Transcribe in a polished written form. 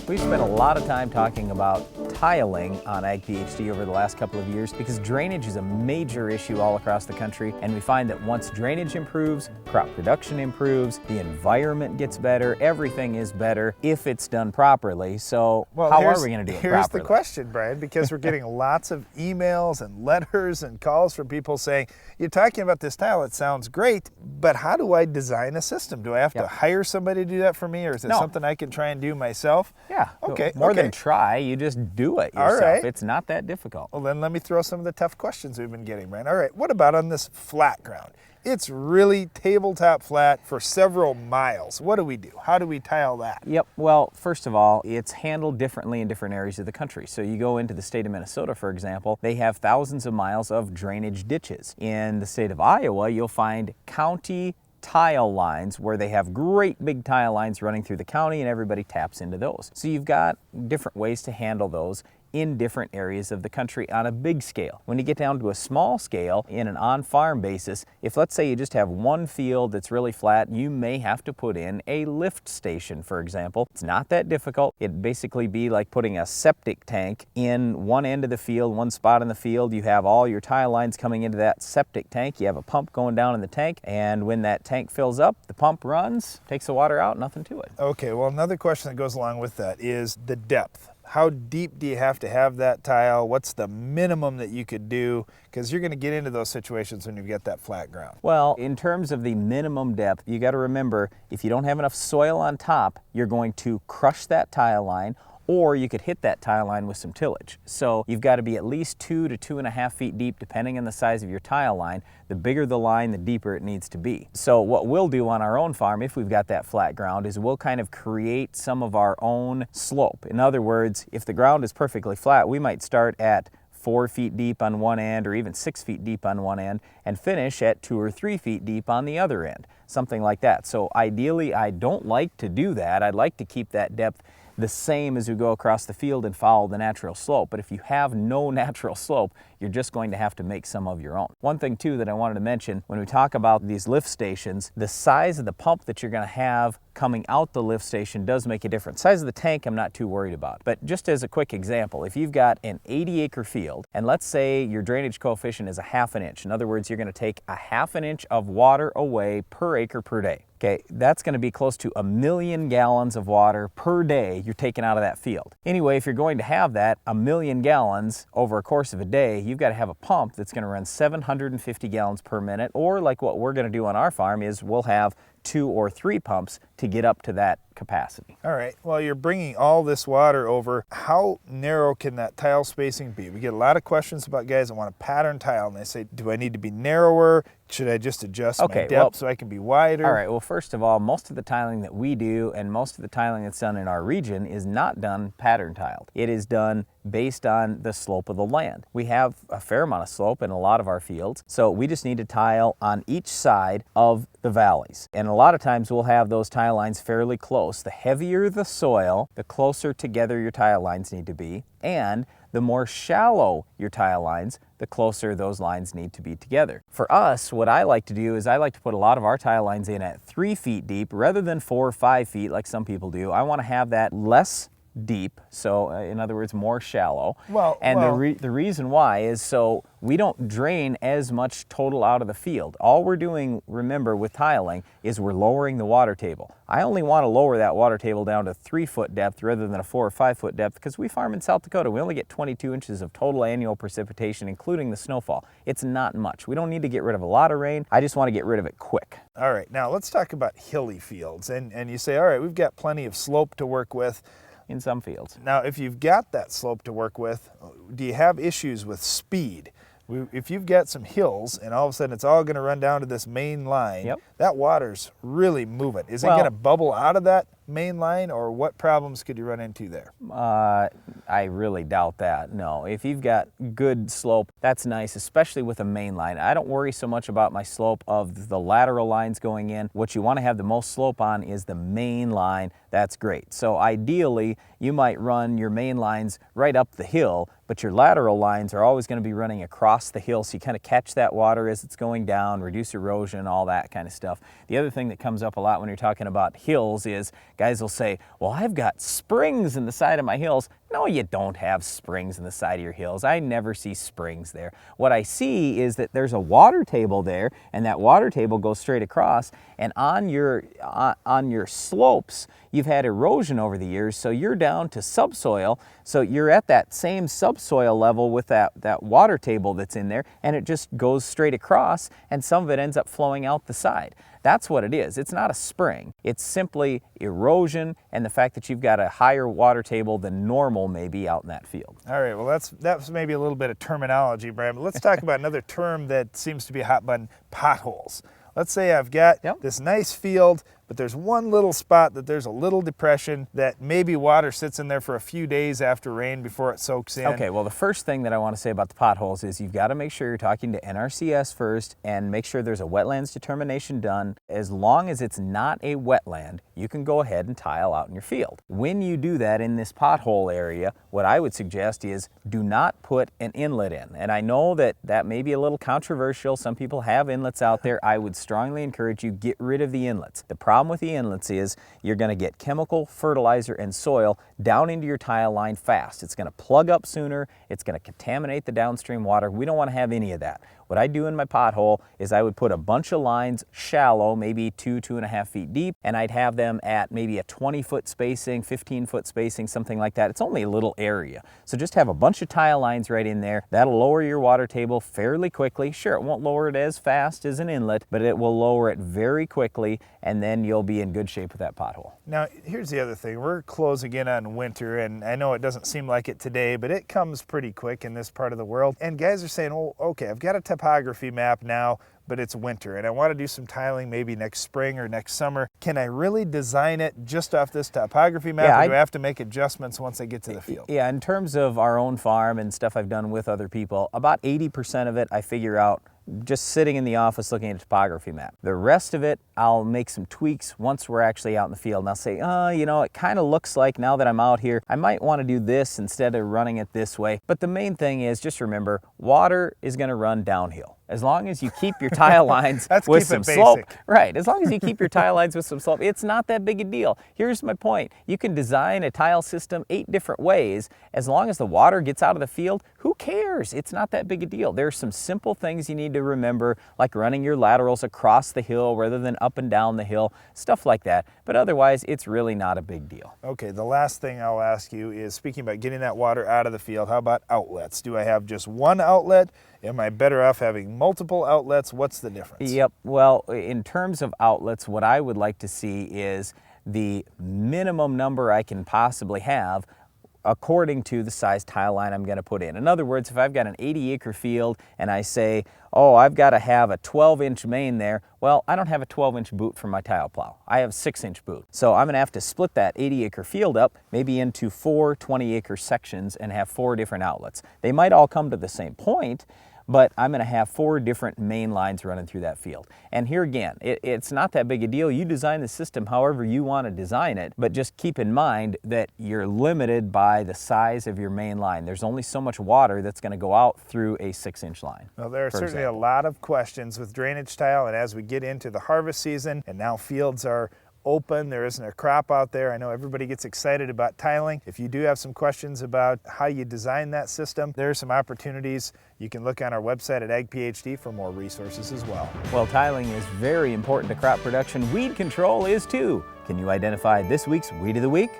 We've spent a lot of time talking about tiling on Ag PhD over the last couple of years because drainage is a major issue all across the country, and we find that once drainage improves, crop production improves, the environment gets better, everything is better if it's done properly. So how are we going to do it properly? Here's the question, Brian, because we're getting lots of emails and letters and calls from people saying, you're talking about this tile, it sounds great, but how do I design a system? Do I have to hire somebody to do that for me, or is it something I can try and do myself? Yeah. Okay. More than try, you just do it yourself. All right. It's not that difficult. Well, then let me throw some of the tough questions we've been getting, Brian. All right, what about on this flat ground? It's really tabletop flat for several miles. What do we do? How do we tile that? Yep, well, first of all, it's handled differently in different areas of the country. So you go into the state of Minnesota, for example, they have thousands of miles of drainage ditches. In the state of Iowa, you'll find county tile lines where they have great big tile lines running through the county and everybody taps into those. So you've got different ways to handle those in different areas of the country on a big scale. When you get down to a small scale in an on-farm basis, if let's say you just have one field that's really flat, you may have to put in a lift station, for example. It's not that difficult. It'd basically be like putting a septic tank in one end of the field, one spot in the field. You have all your tile lines coming into that septic tank. You have a pump going down in the tank, and when that tank fills up, the pump runs, takes the water out, nothing to it. Okay, well, another question that goes along with that is the depth. How deep do you have to have that tile? What's the minimum that you could do? Because you're going to get into those situations when you get that flat ground. Well, in terms of the minimum depth, you got to remember, if you don't have enough soil on top, you're going to crush that tile line, or you could hit that tile line with some tillage. So you've got to be at least 2 to 2.5 feet deep, depending on the size of your tile line. The bigger the line, the deeper it needs to be. So what we'll do on our own farm, if we've got that flat ground, is we'll kind of create some of our own slope. In other words, if the ground is perfectly flat, we might start at 4 feet deep on one end, or even 6 feet deep on one end, and finish at 2 or 3 feet deep on the other end, something like that. So ideally, I don't like to do that. I'd like to keep that depth the same as you go across the field and follow the natural slope. But if you have no natural slope, you're just going to have to make some of your own. One thing too that I wanted to mention, when we talk about these lift stations, the size of the pump that you're going to have coming out the lift station does make a difference. Size of the tank I'm not too worried about. But just as a quick example, if you've got an 80-acre field, and let's say your drainage coefficient is a 1/2 inch, in other words, you're going to take a 1/2 inch of water away per acre per day. Okay, that's going to be close to 1 million gallons of water per day you're taking out of that field. Anyway, if you're going to have that 1 million gallons over a course of a day, you've got to have a pump that's going to run 750 gallons per minute, or like what we're going to do on our farm is we'll have 2 or 3 pumps to get up to that capacity. All right, well, you're bringing all this water over. How narrow can that tile spacing be? We get a lot of questions about guys that want a pattern tile, and they say, do I need to be narrower? Should I just adjust my depth so I can be wider? All right, well, first of all, most of the tiling that we do and most of the tiling that's done in our region is not done pattern tiled. It is done based on the slope of the land. We have a fair amount of slope in a lot of our fields, so we just need to tile on each side of the valleys. And a lot of times we'll have those tile lines fairly close. The heavier the soil, the closer together your tile lines need to be, and the more shallow your tile lines, the closer those lines need to be together. For us, what I like to do is I like to put a lot of our tile lines in at 3 feet deep rather than 4 or 5 feet like some people do. I want to have that less deep, so in other words, more shallow. The reason why is so we don't drain as much total out of the field. All we're doing, remember, with tiling is we're lowering the water table. I only want to lower that water table down to 3 foot depth rather than a 4 or 5 foot depth because we farm in South Dakota. We only get 22 inches of total annual precipitation, including the snowfall. It's not much. We don't need to get rid of a lot of rain. I just want to get rid of it quick. All right, now let's talk about hilly fields. And you say, all right, we've got plenty of slope to work with. In some fields. Now, if you've got that slope to work with, do you have issues with speed? If you've got some hills and all of a sudden it's all going to run down to this main line, that water's really moving. Is it going to bubble out of that main line, or what problems could you run into there? I really doubt that, no. If you've got good slope, that's nice, especially with a main line. I don't worry so much about my slope of the lateral lines going in. What you want to have the most slope on is the main line. That's great. So ideally, you might run your main lines right up the hill, but your lateral lines are always going to be running across the hill, so you kind of catch that water as it's going down, reduce erosion, all that kind of stuff. The other thing that comes up a lot when you're talking about hills is Guys will say, well, I've got springs in the side of my hills. No, you don't have springs in the side of your hills. I never see springs there. What I see is that there's a water table there, and that water table goes straight across, and on your slopes, you've had erosion over the years, so you're down to subsoil, so you're at that same subsoil level with that water table that's in there, and it just goes straight across, and some of it ends up flowing out the side. That's what it is. It's not a spring. It's simply erosion and the fact that you've got a higher water table than normal maybe out in that field. All right, well that's maybe a little bit of terminology, Brian, but let's talk about another term that seems to be a hot button, potholes. Let's say I've got this nice field, but there's one little spot that there's a little depression that maybe water sits in there for a few days after rain before it soaks in. Okay, well the first thing that I want to say about the potholes is you've got to make sure you're talking to NRCS first and make sure there's a wetlands determination done. As long as it's not a wetland, you can go ahead and tile out in your field. When you do that in this pothole area, what I would suggest is do not put an inlet in. And I know that that may be a little controversial. Some people have inlets out there. I would strongly encourage you get rid of the inlets. The problem with the inlets is you're going to get chemical, fertilizer, and soil down into your tile line fast. It's going to plug up sooner. It's going to contaminate the downstream water. We don't want to have any of that. What I do in my pothole is I would put a bunch of lines shallow, maybe 2.5 feet deep, and I'd have them at maybe a 20-foot spacing, 15-foot spacing, something like that. It's only a little area. So just have a bunch of tile lines right in there. That'll lower your water table fairly quickly. Sure, it won't lower it as fast as an inlet, but it will lower it very quickly, and then you'll be in good shape with that pothole. Now, here's the other thing. We're closing in on winter, and I know it doesn't seem like it today, but it comes pretty quick in this part of the world. And guys are saying, oh, okay, I've got a topography map now, but it's winter and I want to do some tiling maybe next spring or next summer. Can I really design it just off this topography map, or do I have to make adjustments once I get to the field? Yeah, in terms of our own farm and stuff I've done with other people, about 80% of it I figure out just sitting in the office looking at a topography map. The rest of it, I'll make some tweaks once we're actually out in the field, and I'll say, you know, it kind of looks like now that I'm out here, I might want to do this instead of running it this way. But the main thing is, just remember, water is going to run downhill. As long as you keep your tile lines with some slope. Right, as long as you keep your tile lines with some slope, it's not that big a deal. Here's my point. You can design a tile system 8 different ways. As long as the water gets out of the field, who cares? It's not that big a deal. There's some simple things you need to remember, like running your laterals across the hill rather than up and down the hill, stuff like that. But otherwise, it's really not a big deal. Okay, the last thing I'll ask you is, speaking about getting that water out of the field, how about outlets? Do I have just one outlet? Am I better off having multiple outlets? What's the difference? Yep, well, in terms of outlets, what I would like to see is the minimum number I can possibly have according to the size tile line I'm going to put in. In other words, if I've got an 80-acre field and I say, oh, I've got to have a 12-inch main there, well, I don't have a 12-inch boot for my tile plow. I have a 6-inch boot. So I'm going to have to split that 80-acre field up maybe into 4 20-acre sections and have 4 different outlets. They might all come to the same point, but I'm going to have 4 different main lines running through that field. And here again, it's not that big a deal. You design the system however you want to design it, but just keep in mind that you're limited by the size of your main line. There's only so much water that's going to go out through a 6-inch line. Well, there are certainly a lot of questions with drainage tile, and as we get into the harvest season and now fields are open, there isn't a crop out there. I know everybody gets excited about tiling. If you do have some questions about how you design that system, there are some opportunities. You can look on our website at AgPhD for more resources as well. Well, tiling is very important to crop production. Weed control is too. Can you identify this week's Weed of the Week?